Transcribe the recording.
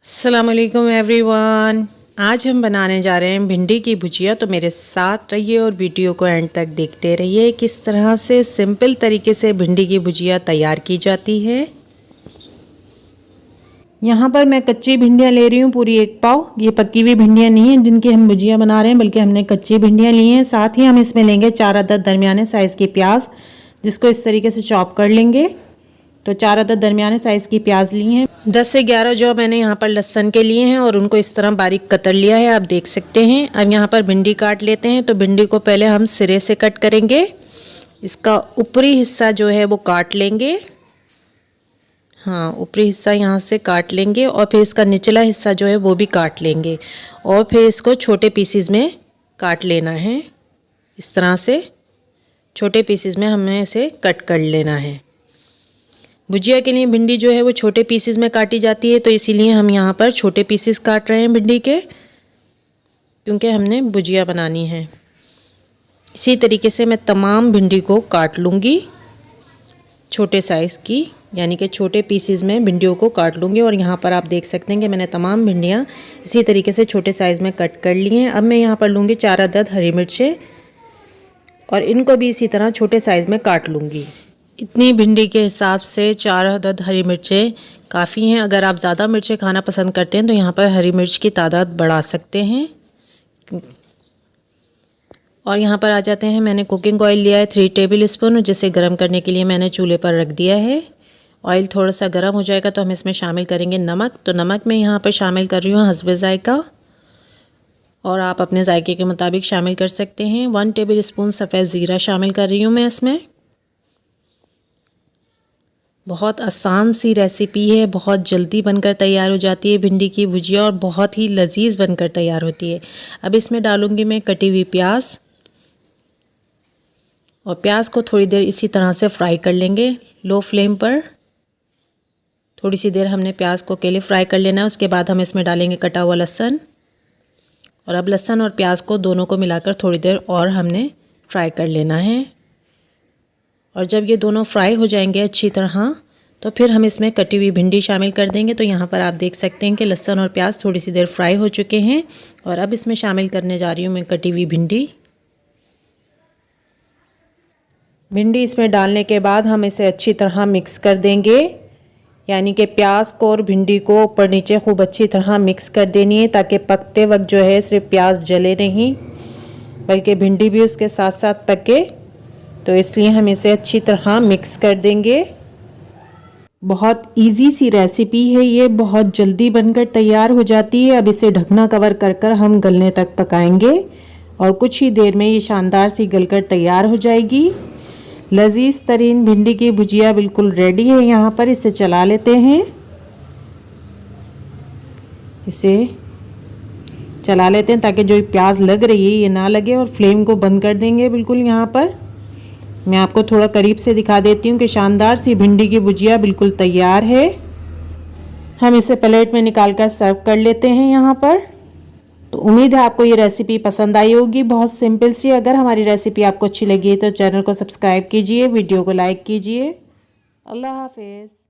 अस्सलाम वालेकुम एवरीवन। आज हम बनाने जा रहे हैं भिंडी की भुजिया। तो मेरे साथ रहिए और वीडियो को एंड तक देखते रहिए किस तरह से सिंपल तरीके से भिंडी की भुजिया तैयार की जाती है। यहाँ पर मैं कच्ची भिंडियाँ ले रही हूँ पूरी 1 पाव। ये पक्की हुई भिंडियाँ नहीं हैं जिनकी हम भुजिया बना रहे हैं, बल्कि हमने कच्ची भिंडियाँ ली हैं। साथ ही हम इसमें लेंगे 4 अदद दरमियाने साइज़ की प्याज, जिसको इस तरीके से चॉप कर लेंगे। तो 4 अदद दरमियाने साइज़ की प्याज ली हैं। 10 से 11 जो मैंने यहाँ पर लहसुन के लिए हैं और उनको इस तरह बारीक कतर लिया है, आप देख सकते हैं। अब यहाँ पर भिंडी काट लेते हैं। तो भिंडी को पहले हम सिरे से कट करेंगे। इसका ऊपरी हिस्सा जो है वो काट लेंगे। हाँ, ऊपरी हिस्सा यहाँ से काट लेंगे और फिर इसका निचला हिस्सा जो है वो भी काट लेंगे और फिर इसको छोटे पीसीज में काट लेना है। इस तरह से छोटे पीसीज में हमें इसे कट कर लेना है। भुजिया के लिए भिंडी जो है वो छोटे पीसेस में काटी जाती है, तो इसीलिए हम यहाँ पर छोटे पीसेस काट रहे हैं भिंडी के, क्योंकि हमने भुजिया बनानी है। इसी तरीके से मैं तमाम भिंडी को काट लूँगी छोटे साइज़ की, यानी कि छोटे पीसेस में भिंडियों को काट लूँगी। और यहाँ पर आप देख सकते हैं कि मैंने तमाम भिंडियाँ इसी तरीके से छोटे साइज़ में कट कर ली हैं। अब मैं यहाँ पर लूँगी 4 अदद हरी मिर्चें और इनको भी इसी तरह छोटे साइज़ में काट लूँगी। इतनी भिंडी के हिसाब से 4 अदद हरी मिर्चें काफ़ी हैं। अगर आप ज़्यादा मिर्चें खाना पसंद करते हैं तो यहाँ पर हरी मिर्च की तादाद बढ़ा सकते हैं। और यहाँ पर आ जाते हैं। मैंने कुकिंग ऑयल लिया है 3 टेबल स्पून, जिसे गर्म करने के लिए मैंने चूल्हे पर रख दिया है। ऑयल थोड़ा सा गर्म हो जाएगा तो हम इसमें शामिल करेंगे नमक। तो नमक मैं यहाँ पर शामिल कर रही हूँ हस्बे ज़ायका, और आप अपने जायके के मुताबिक शामिल कर सकते हैं। 1 टेबल स्पून सफ़ेद ज़ीरा शामिल कर रही हूँ मैं इसमें। बहुत आसान सी रेसिपी है, बहुत जल्दी बनकर तैयार हो जाती है भिंडी की भुजिया और बहुत ही लजीज बनकर तैयार होती है। अब इसमें डालूंगी मैं कटी हुई प्याज, और प्याज को थोड़ी देर इसी तरह से फ्राई कर लेंगे लो फ्लेम पर। थोड़ी सी देर हमने प्याज को अकेले फ्राई कर लेना है। उसके बाद हम इसमें डालेंगे कटा हुआ लहसुन, और अब लहसुन और प्याज को दोनों को मिलाकर थोड़ी देर और हमने फ्राई कर लेना है। और जब ये दोनों फ्राई हो जाएंगे अच्छी तरह, तो फिर हम इसमें कटी हुई भिंडी शामिल कर देंगे। तो यहाँ पर आप देख सकते हैं कि लहसुन और प्याज थोड़ी सी देर फ्राई हो चुके हैं, और अब इसमें शामिल करने जा रही हूँ मैं कटी हुई भिंडी। भिंडी इसमें डालने के बाद हम इसे अच्छी तरह मिक्स कर देंगे, यानी कि प्याज को और भिंडी को ऊपर नीचे खूब अच्छी तरह मिक्स कर देनी है, ताकि पकते वक्त जो है सिर्फ प्याज जले नहीं, बल्कि भिंडी भी उसके साथ साथ पके। तो इसलिए हम इसे अच्छी तरह मिक्स कर देंगे। बहुत इजी सी रेसिपी है ये, बहुत जल्दी बनकर तैयार हो जाती है। अब इसे ढकना कवर कर कर हम गलने तक पकाएंगे, और कुछ ही देर में ये शानदार सी गलकर तैयार हो जाएगी। लजीज तरीन भिंडी की भुजिया बिल्कुल रेडी है। यहाँ पर इसे चला लेते हैं, इसे चला लेते हैं ताकि जो प्याज लग रही है ये ना लगे, और फ्लेम को बंद कर देंगे बिल्कुल। यहाँ पर मैं आपको थोड़ा करीब से दिखा देती हूँ कि शानदार सी भिंडी की भुजिया बिल्कुल तैयार है। हम इसे प्लेट में निकाल कर सर्व कर लेते हैं यहाँ पर। तो उम्मीद है आपको ये रेसिपी पसंद आई होगी, बहुत सिंपल सी। अगर हमारी रेसिपी आपको अच्छी लगी है तो चैनल को सब्सक्राइब कीजिए, वीडियो को लाइक कीजिए। अल्लाह हाफिज़।